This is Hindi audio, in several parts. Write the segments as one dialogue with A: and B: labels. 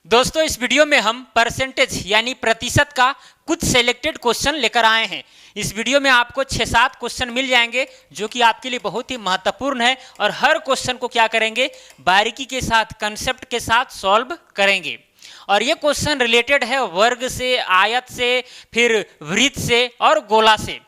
A: दोस्तों इस वीडियो में हम परसेंटेज यानी प्रतिशत का कुछ सिलेक्टेड क्वेश्चन लेकर आए हैं। इस वीडियो में आपको 6-7 क्वेश्चन मिल जाएंगे जो कि आपके लिए बहुत ही महत्वपूर्ण है और हर क्वेश्चन को क्या करेंगे, बारीकी के साथ कंसेप्ट के साथ सॉल्व करेंगे। और ये क्वेश्चन रिलेटेड है वर्ग से, आयत से, फिर वृत्त से और गोला से।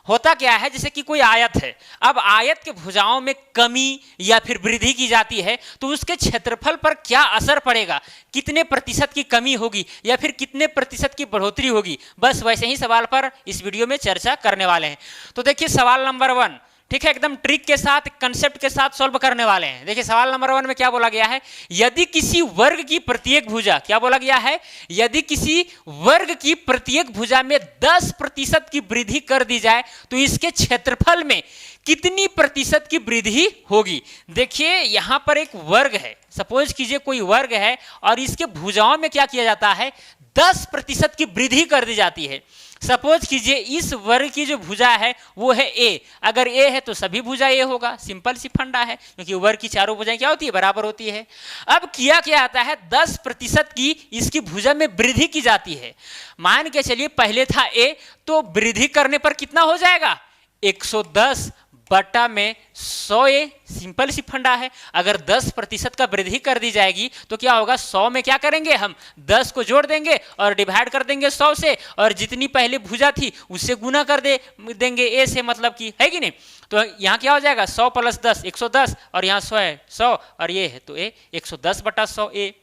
A: होता क्या है, जैसे कि कोई आयत है, अब आयत के भुजाओं में कमी या फिर वृद्धि की जाती है तो उसके क्षेत्रफल पर क्या असर पड़ेगा, कितने प्रतिशत की कमी होगी या फिर कितने प्रतिशत की बढ़ोतरी होगी, बस वैसे ही सवाल पर इस वीडियो में चर्चा करने वाले हैं। तो देखिए सवाल नंबर 1, ठीक है, एकदम ट्रिक के साथ, कंसेप्ट के साथ सॉल्व करने वाले हैं। देखिए सवाल नंबर 1 में क्या बोला गया है, यदि किसी वर्ग की प्रत्येक भुजा, क्या बोला गया है, यदि किसी वर्ग की प्रत्येक भुजा में 10% की वृद्धि कर दी जाए तो इसके क्षेत्रफल में कितनी प्रतिशत की वृद्धि होगी। देखिए यहां पर एक वर्ग है, सपोज कीजिए कोई वर्ग है और इसके भुजाओं में क्या किया जाता है, 10% की वृद्धि कर दी जाती है। सपोज कीजिए इस वर्ग की जो भुजा है वो है ए, अगर ए है तो सभी भुजा ए होगा, सिंपल सी फंडा है, क्योंकि वर्ग की चारों भुजाएं क्या होती है, बराबर होती है। अब किया क्या आता है, 10% की इसकी भुजा में वृद्धि की जाती है। मान के चलिए पहले था ए, तो वृद्धि करने पर कितना हो जाएगा, 110 बटा में 100 ए, सिंपल सी फंडा है। अगर 10% का वृद्धि कर दी जाएगी तो क्या होगा, 100 में क्या करेंगे, हम 10 को जोड़ देंगे और डिवाइड कर देंगे 100 से, और जितनी पहले भुजा थी उससे गुना कर देंगे ए से, मतलब कि है कि नहीं। तो यहाँ क्या हो जाएगा, 100 + 10 110, और यहाँ 100 है 100 और ये है तो ए 110 बटा 100 ए।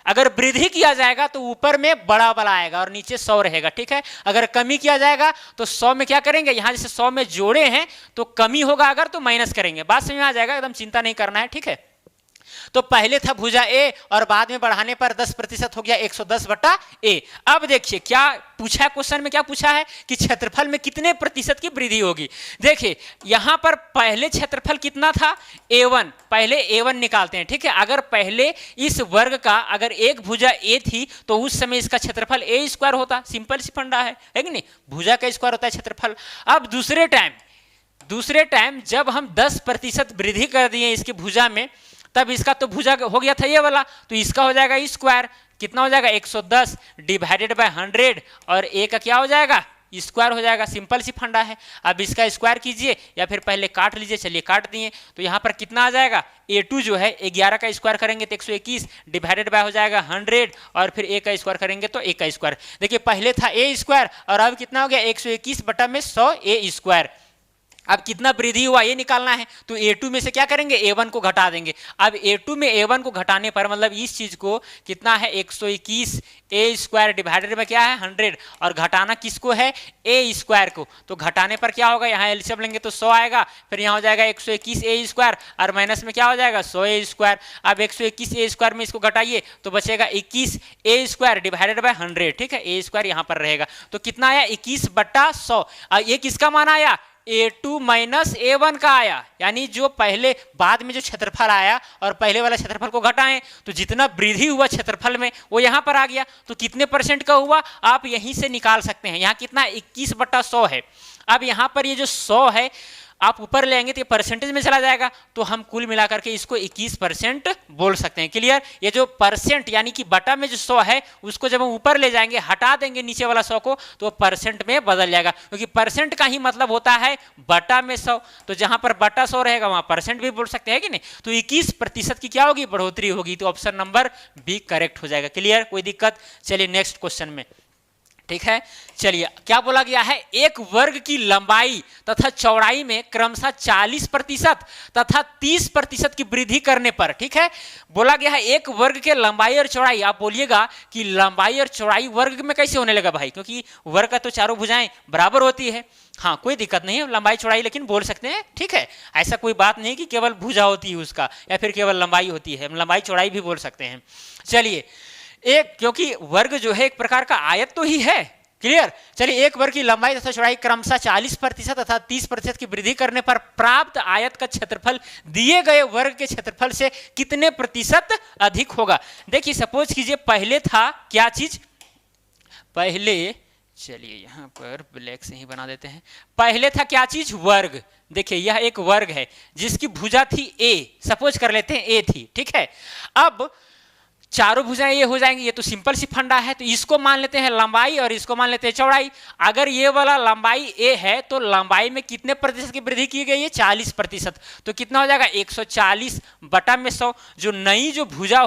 A: अगर वृद्धि किया जाएगा तो ऊपर में बड़ा वाला आएगा और नीचे 100 रहेगा, ठीक है। अगर कमी किया जाएगा तो 100 में क्या करेंगे, यहां जैसे 100 में जोड़े हैं तो कमी होगा अगर तो माइनस करेंगे, बात समझ में आ जाएगा, एकदम चिंता नहीं करना है, ठीक है। तो पहले था भुजा ए और बाद में बढ़ाने पर 10% हो गया 110 बटा ए। अब देखिए क्या पूछा क्वेश्चन में, क्या पूछा है कि क्षेत्रफल में कितने प्रतिशत की वृद्धि होगी। देखिए यहां पर पहले क्षेत्रफल कितना था, a1, पहले a1 निकालते हैं, ठीक है। अगर पहले इस वर्ग का अगर एक भुजा ए थी तो उस समय इसका क्षेत्रफल a² होता, सिंपल सी फंडा है कि नहीं, भुजा का स्क्वायर होता है क्षेत्रफल। अब दूसरे टाइम जब हम 10% वृद्धि कर दिए इसकी भुजा में, तब इसका तो भुजा हो गया था ये वाला, तो इसका हो जाएगा स्क्वायर, कितना हो जाएगा 110 डिवाइडेड बाय 100, और ए का क्या हो जाएगा, स्क्वायर हो जाएगा, सिंपल सी फंडा है। अब इसका स्क्वायर कीजिए या फिर पहले काट लीजिए, चलिए काट दिए, तो यहाँ पर कितना आ जाएगा, a2 जो है 11 का स्क्वायर करेंगे तो 121 डिवाइडेड बाय हो जाएगा 100, और फिर a का स्क्वायर करेंगे तो a का स्क्वायर। देखिए पहले था a² और अब कितना हो गया, 121 बटा में 100 a²। अब कितना वृद्धि हुआ ये निकालना है, तो a2 में से क्या करेंगे, a1 को घटा देंगे। अब a2 में a1 को घटाने पर मतलब इस चीज को कितना है, 121 a² डिवाइडेड में क्या है 100, और घटाना किसको है, a² को, तो घटाने पर क्या होगा, यहाँ एलसीएम लेंगे तो 100 आएगा, फिर यहाँ हो जाएगा 121 a² और माइनस में क्या हो जाएगा 100 a²। अब 121 a² में इसको घटाइए तो बचेगा 21 a² डिवाइडेड बाय 100, ठीक है, a² यहाँ पर रहेगा, तो कितना आया 21 बटा 100। ये किसका मान आया, a2 माइनस a1 का आया, यानी जो पहले बाद में जो क्षेत्रफल आया और पहले वाला क्षेत्रफल को घटाएं तो जितना वृद्धि हुआ क्षेत्रफल में वो यहाँ पर आ गया, तो कितने % का हुआ आप यहीं से निकाल सकते हैं। यहाँ कितना 21 बटा 100 है। अब यहाँ पर ये जो 100 है आप ऊपर ले आएंगे तो ये परसेंटेज में चला जाएगा, तो हम कुल मिलाकर के इसको 21% बोल सकते हैं। क्लियर, ये जो परसेंट यानी कि बटा में जो 100 है उसको जब हम ऊपर ले जाएंगे, हटा देंगे नीचे वाला 100 को, तो परसेंट में बदल जाएगा, क्योंकि परसेंट का ही मतलब होता है बटा में 100, तो जहां पर बटा 100 रहेगा वहां परसेंट भी बोल सकते हैं कि नहीं। तो 21% की क्या होगी, बढ़ोतरी होगी, तो ऑप्शन नंबर बी करेक्ट हो जाएगा। क्लियर, कोई दिक्कत। चलिए नेक्स्ट क्वेश्चन में, ठीक है। चलिए क्या बोला गया है, एक वर्ग की लंबाई तथा चौड़ाई में क्रमशः 40% तथा 30% की वृद्धि करने पर, ठीक है, बोला गया है एक वर्ग के लंबाई और चौड़ाई। आप बोलिएगा कि लंबाई और चौड़ाई वर्ग में कैसे होने लगा भाई, क्योंकि वर्ग का तो चारों भुजाएं बराबर होती है। हाँ कोई दिक्कत नहीं है, लंबाई चौड़ाई लेकिन बोल सकते हैं, ठीक है। ऐसा कोई बात नहीं कि केवल भुजा होती है उसका या फिर केवल लंबाई होती है, लंबाई चौड़ाई भी बोल सकते हैं। चलिए एक, क्योंकि वर्ग जो है एक प्रकार का आयत तो ही है। क्लियर, चलिए एक वर्ग की लंबाई तथा चौड़ाई क्रमशः 40% तथा 30% की वृद्धि करने पर प्राप्त आयत का क्षेत्रफल दिए गए वर्ग के क्षेत्रफल से कितने प्रतिशत अधिक होगा। देखिए सपोज कीजिए पहले था क्या चीज, पहले चलिए यहां पर ब्लैक से ही बना देते हैं, पहले था क्या चीज, वर्ग। देखिए यह एक वर्ग है जिसकी भुजा थी ए, सपोज कर लेते हैं ए थी, ठीक है। अब चारों भुजाएं ये हो जाएंगी, ये तो सिंपल सी फंडा है। तो इसको मान लेते हैं लंबाई और इसको मान लेते हैं चौड़ाई। अगर ये वाला लंबाई ए है तो लंबाई में कितने प्रतिशत की वृद्धि की गई है? 40%। तो कितना हो जाएगा? 140 बटा में 100। जो नई भुजा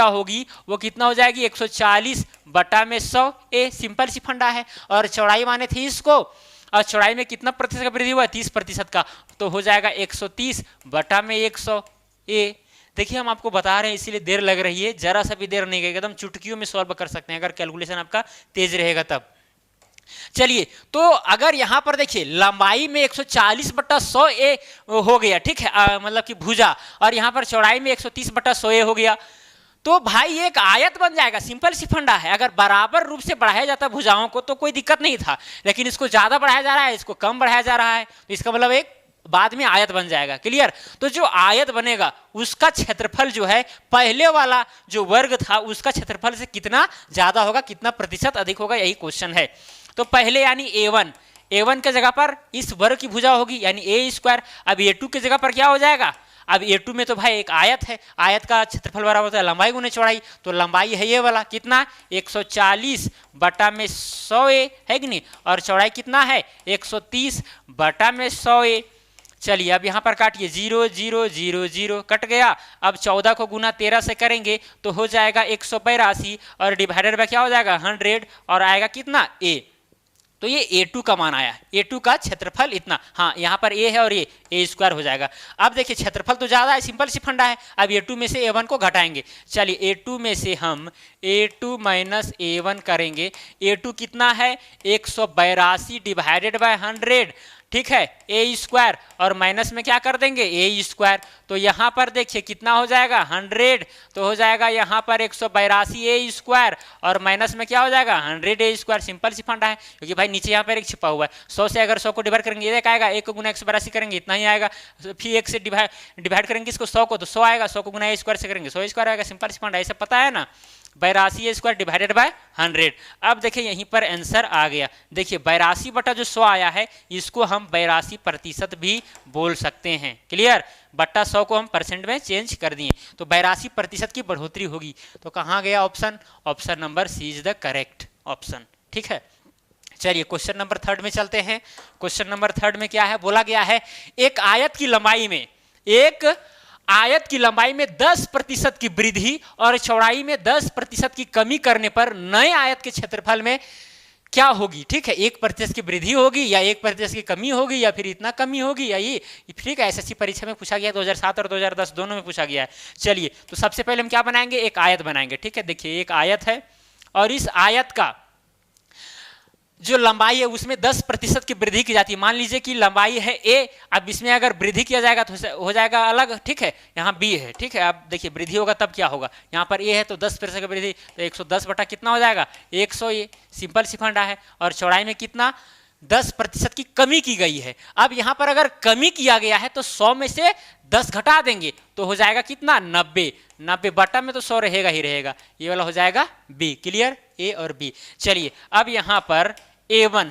A: होगी वो कितना हो जाएगी? 140 बटा में 100 ए। सिंपल सी फंडा है। और चौड़ाई माने थे इसको, और चौड़ाई में कितना प्रतिशत का वृद्धि हुआ है? 30% का। तो हो जाएगा 130 बटा में 100 ए। देखिए हम आपको बता रहे हैं इसीलिए देर लग रही है, जरा सा भी देर नहीं लगेगा, एकदम चुटकियों में सॉल्व कर सकते हैं अगर कैलकुलेशन आपका तेज रहेगा तब। चलिए, तो अगर यहां पर देखिए लंबाई में 140 बटा 100 ए हो गया, ठीक है, मतलब कि भुजा, और यहां पर चौड़ाई में 130 बटा 100 ए हो गया, तो भाई एक आयत बन जाएगा। सिंपल सी फंडा है। अगर बराबर रूप से बढ़ाया जाता भुजाओं को तो कोई दिक्कत नहीं था, लेकिन इसको ज्यादा बढ़ाया जा रहा है, इसको कम बढ़ाया जा रहा है, तो इसका मतलब एक बाद में आयत बन जाएगा। क्लियर? तो जो आयत बनेगा उसका क्षेत्रफल जो है पहले वाला जो वर्ग था उसका क्षेत्रफल से कितना ज्यादा होगा, कितना प्रतिशत अधिक होगा, यही क्वेश्चन है। तो पहले यानी A1 के जगह पर इस वर्ग की भुजा होगी यानी A²। अब A2 की जगह पर क्या हो जाएगा? अब A2 में तो भाई एक आयत है, आयत का क्षेत्रफल बराबर होता है लंबाई गुने चौड़ाई। तो लंबाई है ये वाला, कितना? 140 बटा में 100 ए है कि नहीं, और चौड़ाई कितना है? 130 बटा में 100 ए। चलिए अब यहाँ पर काटिए, 0 0 0 0 कट गया। अब 14 को गुना 13 से करेंगे तो हो जाएगा 182 और डिवाइडेड बाय क्या हो जाएगा? 100 और आएगा कितना? A। तो ये A2 का मान आया, A2 का क्षेत्रफल इतना। हाँ, यहाँ पर A है और ये A² हो जाएगा। अब देखिए क्षेत्रफल तो ज़्यादा है, सिंपल सी फंडा है। अब A2 में से A1 को घटाएंगे। चलिए A2 में से हम A2 माइनस A1 करेंगे। A2 कितना है? 182 डिवाइडेड बाय 100, ठीक है, A² और माइनस में क्या कर देंगे? A²। तो यहाँ पर देखिए कितना हो जाएगा? 100। तो हो जाएगा यहाँ पर 182 A² और माइनस में क्या हो जाएगा? 100 A²। सिंपल सी फंडा है, क्योंकि भाई नीचे यहाँ पर एक छिपा हुआ है। 100 से अगर 100 को डिवाइड करेंगे एक आएगा, 1 को गुना 182 करेंगे इतना ही आएगा। फिर 1 से डिवाइड करेंगे इसको 100 को तो 100 आएगा, 100 को गुना A² से करेंगे 100 आएगा। सिंपल सी फंडा, ऐसा पता है ना? 82 A² डिवाइडेड बाय 100। अब देखिए यहीं पर आंसर आ गया। देखिए 82 बटा जो 100 आया है इसको हम 82% भी बोल सकते हैं। क्लियर? बट्टा 100 को हम परसेंट में चेंज कर दिए तो 82% की बढ़ोतरी होगी। तो कहाँ गया option? Option number C is the correct option. ठीक है, चलिए क्वेश्चन नंबर 3 में चलते हैं। क्वेश्चन नंबर 3 में क्या है? बोला गया है एक आयत की लंबाई में 10% की वृद्धि और चौड़ाई में 10% की कमी करने पर नए आयत के क्षेत्रफल में क्या होगी? ठीक है, 1% की वृद्धि होगी या 1% की कमी होगी या फिर इतना कमी होगी या ये, ठीक है, एसएससी परीक्षा में पूछा गया 2007 और 2010 दोनों में पूछा गया है। चलिए तो सबसे पहले हम क्या बनाएंगे? एक आयत बनाएंगे। ठीक है, देखिए एक आयत है और इस आयत का जो लंबाई है उसमें 10% की वृद्धि की जाती है। मान लीजिए कि लंबाई है A, अब इसमें अगर वृद्धि किया जाएगा तो हो जाएगा अलग। ठीक है, यहाँ B है। ठीक है, अब देखिए वृद्धि होगा तब क्या होगा? यहाँ पर A है तो 10% की वृद्धि, तो 110 बटा कितना हो जाएगा? 100। ये सिंपल सी फंडा है। और चौड़ाई में कितना? 10% की कमी की गई है। अब यहाँ पर अगर कमी किया गया है तो 100 में से 10 घटा देंगे तो हो जाएगा कितना? 90। 90 बटा में तो 100 रहेगा ही रहेगा, ये वाला हो जाएगा B। क्लियर? A और B। चलिए अब यहाँ पर A1,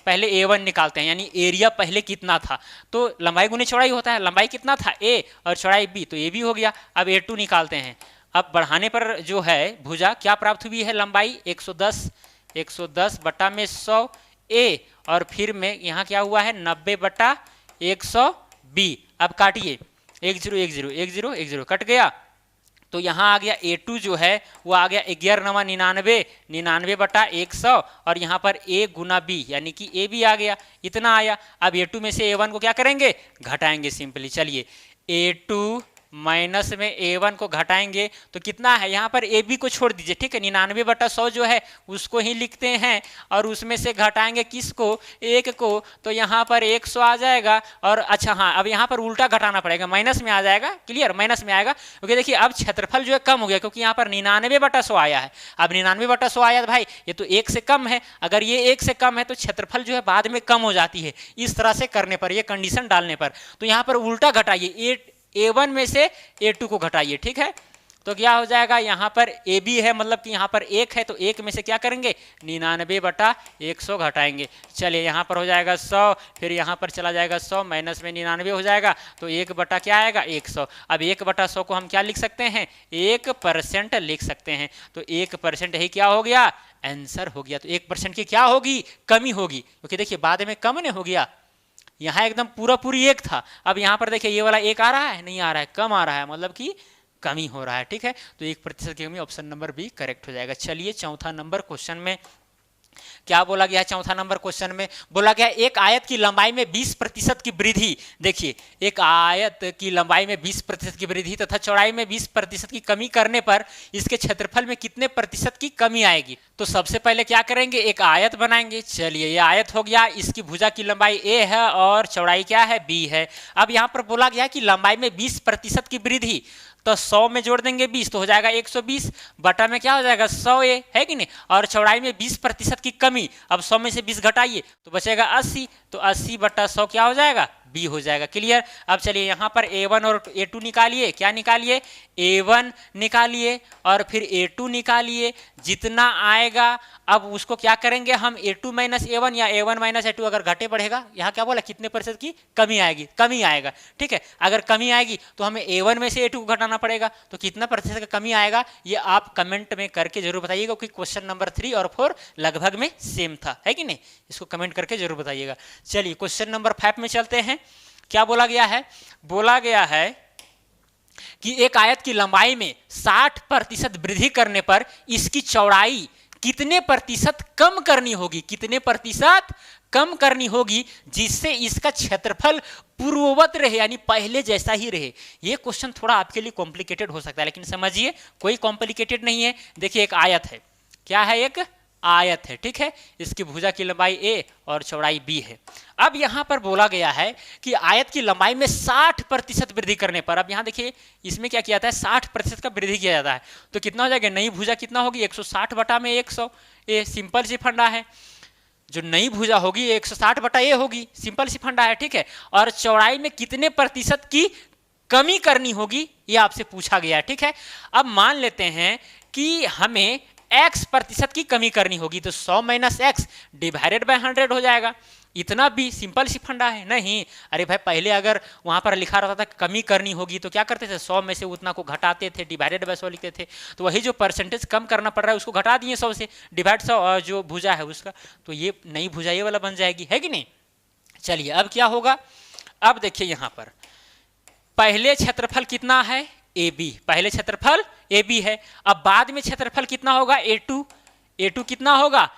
A: पहले A1 निकालते हैं, यानी एरिया पहले कितना था? तो लंबाई गुने चौड़ाई होता है। लंबाई कितना था? A और चौड़ाई B, तो AB हो गया। अब A2 निकालते हैं। अब बढ़ाने पर जो है भुजा क्या प्राप्त हुई है? लंबाई 110 बटा में 100 A और फिर में यहाँ क्या हुआ है? 90 बटा 100 B। अब काटिए, 1 0 1 0 1 0 1 0 कट गया। तो यहाँ आ गया A2 जो है वो आ गया 11 99 बटा 100 और यहाँ पर A गुना B यानी कि A भी आ गया, इतना आया। अब A2 में से A1 को क्या करेंगे? घटाएंगे सिंपली। चलिए A2 माइनस में A1 को घटाएंगे तो कितना है? यहाँ पर AB को छोड़ दीजिए। ठीक है, 99 बटा 100 जो है उसको ही लिखते हैं और उसमें से घटाएंगे किसको? 1 को, तो यहाँ पर 100 आ जाएगा। और अच्छा हाँ, अब यहाँ पर उल्टा घटाना पड़ेगा, माइनस में आ जाएगा। क्लियर? माइनस में आएगा क्योंकि देखिए अब क्षेत्रफल जो है कम हो गया, क्योंकि यहाँ पर 99 बटा 100 आया है। अब 99 बटा 100 आया भाई, ये तो 1 से कम है। अगर ये 1 से कम है तो क्षेत्रफल जो है बाद में कम हो जाती है। इस तरह से करने पर, ये कंडीशन डालने पर, तो यहाँ पर उल्टा घटाइए, A1 में से A2 को घटाइए। ठीक है, तो क्या हो जाएगा, यहाँ पर ए बी है, मतलब कि यहाँ पर 1 है, तो 1 में से क्या करेंगे 99/100 घटाएंगे। चलिए यहाँ पर हो जाएगा 100, फिर यहाँ पर चला जाएगा 100, माइनस में 99 हो जाएगा, तो 1 बटा क्या आएगा 100। अब 1/100 को हम क्या लिख सकते हैं 1% लिख सकते हैं। तो 1% यही क्या हो गया आंसर हो गया। तो 1% की क्या होगी कमी होगी, क्योंकि देखिए बाद में कम नहीं हो गया, यहाँ एकदम पूरा पूरी 1 था, अब यहाँ पर देखिए ये वाला 1 आ रहा है, नहीं आ रहा है, कम आ रहा है, मतलब कि कमी हो रहा है। ठीक है, तो 1% की कमी, ऑप्शन नंबर बी करेक्ट हो जाएगा। चलिए चौथा नंबर क्वेश्चन में क्या बोला गया है। चौथा नंबर क्वेश्चन में बोला गया एक आयत की लंबाई में 20% की वृद्धि। देखिए एक आयत की लंबाई में 20% की वृद्धि तथा चौड़ाई में 20% की कमी करने पर इसके क्षेत्रफल में कितने प्रतिशत की कमी आएगी। तो सबसे पहले क्या करेंगे, एक आयत बनाएंगे। चलिए ये आयत हो गया, इसकी भुजा की लंबाई a है और चौड़ाई क्या है b है। अब यहाँ पर बोला गया कि लंबाई में 20% की वृद्धि, तो 100 में जोड़ देंगे 20 तो हो जाएगा 120, बटा में क्या हो जाएगा 100a, है कि नहीं। और चौड़ाई में 20% की कमी, अब 100 में से 20 घटाइए तो बचेगा 80, तो 80/100 क्या हो जाएगा b हो जाएगा। क्लियर। अब चलिए यहाँ पर a1 और a2 निकालिए। क्या निकालिए a1 निकालिए और फिर a2 निकालिए, जितना आएगा अब उसको क्या करेंगे हम a2 - a1 या a1 - a2, अगर घटे बढ़ेगा, यहाँ क्या बोला कितने प्रतिशत की कमी आएगी, कमी आएगा। ठीक है, अगर कमी आएगी तो हमें a1 में से a2 को घटाना पड़ेगा, तो कितना प्रतिशत का कमी आएगा ये आप कमेंट में करके जरूर बताइएगा, क्योंकि क्वेश्चन नंबर 3 और 4 लगभग में सेम था, है कि नहीं, इसको कमेंट करके जरूर बताइएगा। चलिए क्वेश्चन नंबर 5 में चलते हैं। क्या बोला गया है, बोला गया है कि एक आयत की लंबाई में 60% वृद्धि करने पर इसकी चौड़ाई कितने प्रतिशत कम करनी होगी, कितने प्रतिशत कम करनी होगी जिससे इसका क्षेत्रफल पूर्ववत रहे, यानी पहले जैसा ही रहे। ये क्वेश्चन थोड़ा आपके लिए कॉम्प्लिकेटेड हो सकता है, लेकिन समझिए कोई कॉम्प्लिकेटेड नहीं है। देखिए एक आयत है, क्या है एक आयत है, ठीक है, इसकी भुजा की लंबाई a और चौड़ाई b है। अब यहां पर बोला गया है कि आयत की लंबाई में 60% वृद्धि करने पर, अब यहां देखिए इसमें क्या किया जाता है 60% का वृद्धि किया जाता है, तो कितना हो जाएगा, नई भुजा कितना होगी 160 बटा में 100, ये सिंपल सी फंडा है। जो नई भुजा होगी 160 बटा a होगी, सिंपल सी फंडा है, ठीक है। और चौड़ाई में कितने प्रतिशत की कमी करनी होगी ये आपसे पूछा गया है, ठीक है। अब मान लेते हैं कि हमें x% की कमी करनी होगी, तो 100 - x डिवाइडेड बाय 100 हो जाएगा। इतना भी सिंपल सी फंडा है नहीं। अरे भाई पहले अगर वहां पर लिखा रहता था कमी करनी होगी तो क्या करते थे, 100 में से उतना को घटाते थे, डिवाइडेड बाय 100 लिखते थे, तो वही जो परसेंटेज कम करना पड़ रहा है उसको घटा दिए 100 से, डिवाइड 100 और जो भुजा है उसका, तो ये नई भुजा ये वाला बन जाएगी, है कि नहीं। चलिए अब क्या होगा, अब देखिए यहां पर पहले क्षेत्रफल कितना है AB, पहले क्षेत्रफल AB है। अब बाद में क्षेत्रफल कितना होगा A2 कितना होगा,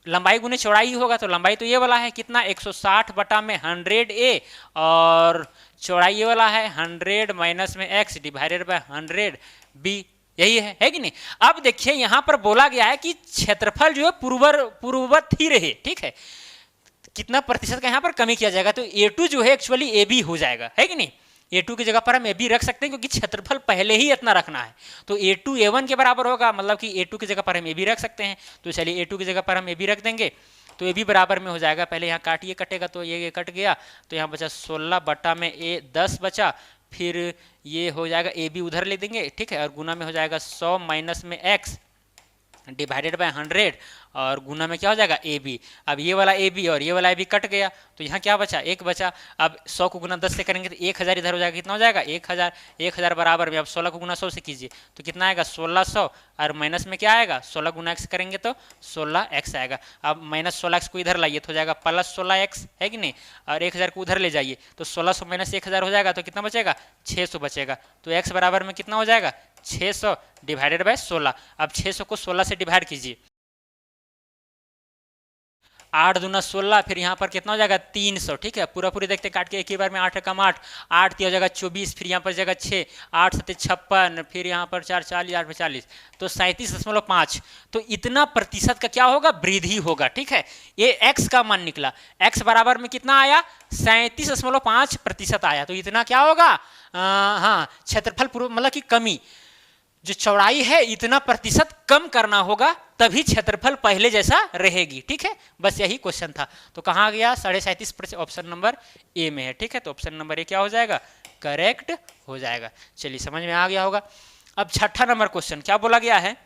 A: लंबाई गुने चौड़ाई होगा, तो लंबाई तो ये वाला है कितना 160 बटा में 100a और चौड़ाई ये वाला है 100 माइनस में x डिवाइडेड बाय 100b, यही है कि नहीं। अब देखिए यहां पर बोला गया है कि क्षेत्रफल जो है पूर्ववत ही रहे, ठीक है, कितना प्रतिशत का यहां पर कमी किया जाएगा, तो A2 जो है एक्चुअली AB हो जाएगा, है कि नहीं। A2 की जगह पर हम AB रख सकते हैं क्योंकि क्षेत्रफल पहले ही इतना रखना है, तो A2 A1 के बराबर होगा, मतलब कि A2 की जगह पर हम AB रख सकते हैं। तो चलिए A2 की जगह पर हम AB रख देंगे, तो AB बराबर में हो जाएगा, पहले यहाँ काटिए कटेगा तो ये कट गया, तो यहाँ बचा 16 बटा में A 10 बचा, फिर ये हो जाएगा AB उधर ले देंगे, ठीक है, और गुना में हो जाएगा 100 माइनस में x डिवाइडेड बाय 100 और गुना में क्या हो जाएगा AB। अब ये वाला AB और ये वाला AB कट गया, तो यहाँ क्या बचा 1 बचा। अब 100 को गुना 10 से करेंगे तो 1000 इधर हो जाएगा, कितना हो जाएगा 1000 बराबर में अब 16 को गुना 100 से कीजिए तो कितना आएगा 1600, और माइनस में क्या आएगा 16 गुना x करेंगे तो 16x आएगा। अब माइनस 16x को इधर लाइए तो हो जाएगा प्लस 16x, है कि नहीं, और 1000 को उधर ले जाइए तो 1600 माइनस 1000 हो जाएगा, तो कितना बचेगा 600 बचेगा। तो x बराबर में कितना हो जाएगा 600 डिवाइडेड बाय 16। अब 600 को 16 से डिवाइड कीजिए, 8 दूना 16, फिर यहाँ पर कितना हो जाएगा 300, ठीक है, पूरा पूरी देखते काट के एक ही बार में 8 कम 8, 8 हो जाएगा 24, फिर यहाँ पर जाएगा 6, 8 7 56, फिर यहाँ पर 4 40, 8 40, तो 37.5। तो इतना प्रतिशत का क्या होगा वृद्धि होगा, ठीक है। ये x का मान निकला, x बराबर में कितना आया 37.5% आया, तो इतना क्या होगा, हाँ क्षेत्रफल पूर्व मतलब कि कमी, जो चौड़ाई है इतना प्रतिशत कम करना होगा तभी क्षेत्रफल पहले जैसा रहेगी, ठीक है। बस यही क्वेश्चन था, तो कहाँ गया 37.5%, ऑप्शन नंबर ए में है, ठीक है। तो ऑप्शन नंबर ए क्या हो जाएगा करेक्ट हो जाएगा। चलिए समझ में आ गया होगा। अब छठा नंबर क्वेश्चन क्या बोला गया है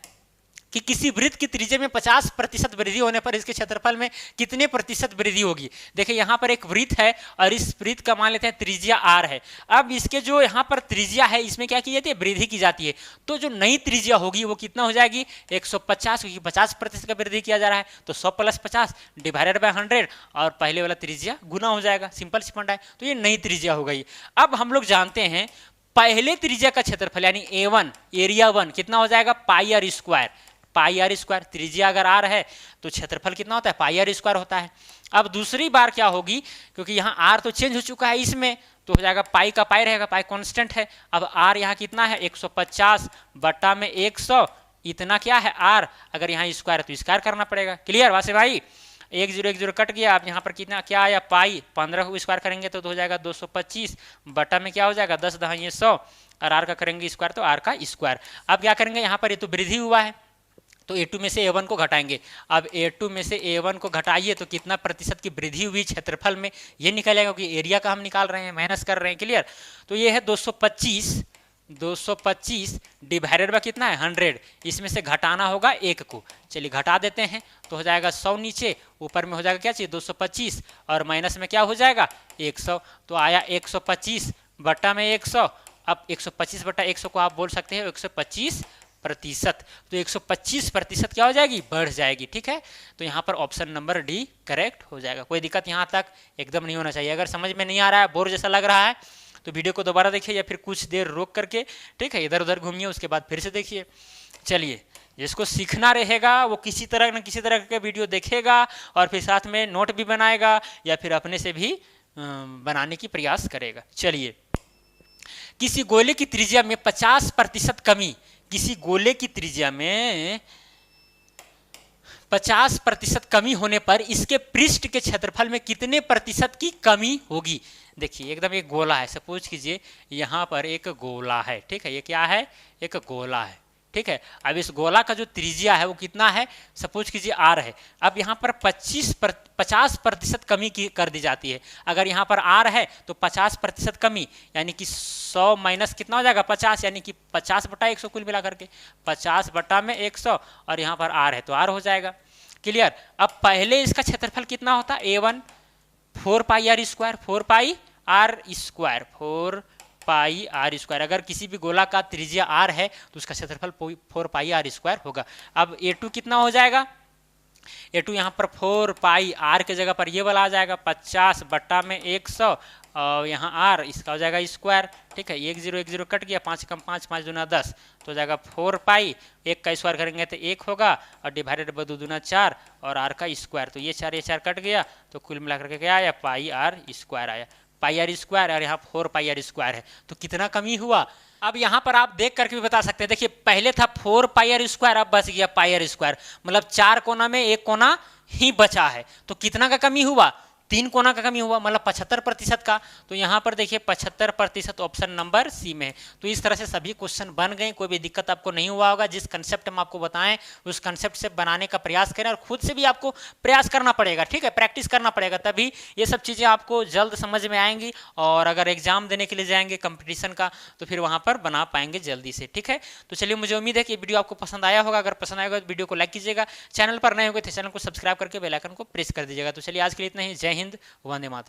A: कि किसी वृत्त की त्रिज्या में 50% वृद्धि होने पर इसके क्षेत्रफल में कितने प्रतिशत वृद्धि होगी। देखिए यहाँ पर एक वृत्त है और इस वृत्त का मान लेते हैं त्रिज्या r है। अब इसके जो यहाँ पर त्रिज्या है इसमें क्या की जाती है, वृद्धि की जाती है। तो जो नई त्रिज्या होगी वो कितना हो जाएगी 150, क्योंकि 50% का वृद्धि किया जा रहा है। तो 100 + 50 डिवाइडेड बाय 100 और पहले वाला त्रिज्या गुना हो जाएगा। सिंपल सी फंडा है। तो ये नई त्रिज्या हो गई। अब हम लोग जानते हैं पहले त्रिज्या का क्षेत्रफल यानी A1 एरिया 1 कितना हो जाएगा πr²। πr², त्रिज्या अगर r है तो क्षेत्रफल कितना होता है πr² होता है। अब दूसरी बार क्या होगी, क्योंकि यहाँ r तो चेंज हो चुका है इसमें, तो हो जाएगा पाई का पाई रहेगा, पाई कांस्टेंट है। अब r यहाँ कितना है 150 बटा में 100, इतना क्या है r। अगर यहाँ स्क्वायर है तो स्क्वायर करना पड़ेगा। क्लियर वासे भाई, 1 0 1 0 कट गया। आप यहाँ पर कितना क्या आया पाई, 15 को स्क्वायर करेंगे तो हो जाएगा 225 बटा में क्या हो जाएगा 10 10 ये 100 और r का करेंगे स्क्वायर तो r का स्क्वायर। अब क्या करेंगे, यहाँ पर ये तो वृद्धि हुआ है तो A2 में से A1 को घटाएंगे। अब A2 में से A1 को घटाइए तो कितना प्रतिशत की वृद्धि हुई क्षेत्रफल में, ये निकलेगा क्योंकि एरिया का हम निकाल रहे हैं, माइनस कर रहे हैं। क्लियर, तो ये है 225 डिवाइडेड बाय कितना है 100, इसमें से घटाना होगा 1 को। चलिए घटा देते हैं तो हो जाएगा 100 नीचे, ऊपर में हो जाएगा क्या चाहिए 225 और माइनस में क्या हो जाएगा 100। तो आया 125 बटा में 100। अब 125 बटा 100 को आप बोल सकते हैं 125%। तो 125% क्या हो जाएगी, बढ़ जाएगी। ठीक है, तो यहाँ पर ऑप्शन नंबर डी करेक्ट हो जाएगा। कोई दिक्कत यहाँ तक एकदम नहीं होना चाहिए। अगर समझ में नहीं आ रहा है, बोर जैसा लग रहा है, तो वीडियो को दोबारा देखिए या फिर कुछ देर रोक करके, ठीक है, इधर उधर घूमिए, उसके बाद फिर से देखिए। चलिए, जिसको सीखना रहेगा वो किसी तरह न किसी तरह का वीडियो देखेगा और फिर साथ में नोट भी बनाएगा या फिर अपने से भी बनाने की प्रयास करेगा। चलिए, किसी गोले की त्रिज्या में 50% कमी, किसी गोले की त्रिज्या में 50% कमी होने पर इसके पृष्ठ के क्षेत्रफल में कितने प्रतिशत की कमी होगी। देखिए एकदम एक गोला है, सपोज कीजिए यहाँ पर एक गोला है, ठीक है, ये क्या है एक गोला है, ठीक है। अब इस गोला का जो त्रिज्या है वो कितना है, सपोज कीजिए r है। अब यहाँ पर 50% कमी की कर दी जाती है। अगर यहाँ पर r है तो 50% कमी यानी कि 100 माइनस कितना हो जाएगा 50, यानी कि 50 बटा 100 कुल मिला करके 50 बटा में 100 और यहाँ पर r है तो r हो जाएगा। क्लियर। अब पहले इसका क्षेत्रफल कितना होता है A1 4 पाई r स्क्वायर, 4 पाई r स्क्वायर। अगर किसी भी गोला का त्रिज्या r है तो उसका क्षेत्रफल 4 पाई r स्क्वायर होगा। अब A2 कितना हो जाएगा, A2 यहाँ पर 4 पाई r के जगह पर ये वाला आ जाएगा 50 बटा में 100 और यहाँ r इसका हो जाएगा स्क्वायर, ठीक है। 1 0 1 0 कट गया, 5 कम 5 5 दूना 10 तो हो जाएगा 4 पाई, 1 का स्क्वायर करेंगे तो 1 होगा और डिवाइडेड बाय 2 दूना 4 और r का स्क्वायर, तो ये 4 कट गया तो कुल मिलाकर के क्या आया पाई r स्क्वायर आया, पाई r स्क्वायर और यहाँ 4 पाई r स्क्वायर है। तो कितना कमी हुआ, अब यहाँ पर आप देख करके भी बता सकते हैं। देखिए पहले था 4 पाई r स्क्वायर, अब बच गया पाई r स्क्वायर, मतलब 4 कोना में 1 कोना ही बचा है। तो कितना का कमी हुआ, 3 कोना का कमी हुआ, मतलब 75% का। तो यहाँ पर देखिए 75% ऑप्शन नंबर सी में है। तो इस तरह से सभी क्वेश्चन बन गए, कोई भी दिक्कत आपको नहीं हुआ होगा। जिस कंसेप्ट हम आपको बताएं उस कंसेप्ट से बनाने का प्रयास करें और खुद से भी आपको प्रयास करना पड़ेगा, ठीक है, प्रैक्टिस करना पड़ेगा, तभी ये सब चीज़ें आपको जल्द समझ में आएंगी। और अगर एग्जाम देने के लिए जाएंगे कंपटीशन का तो फिर वहाँ पर बना पाएंगे जल्दी से, ठीक है। तो चलिए, मुझे उम्मीद है कि वीडियो आपको पसंद आया होगा। अगर पसंद आएगा तो वीडियो को लाइक कीजिएगा, चैनल पर नए होंगे तो चैनल को सब्सक्राइब करके बेल आइकन को प्रेस कर दीजिएगा। तो चलिए आज के लिए इतना ही। जय हिंद, वंदे मातरम।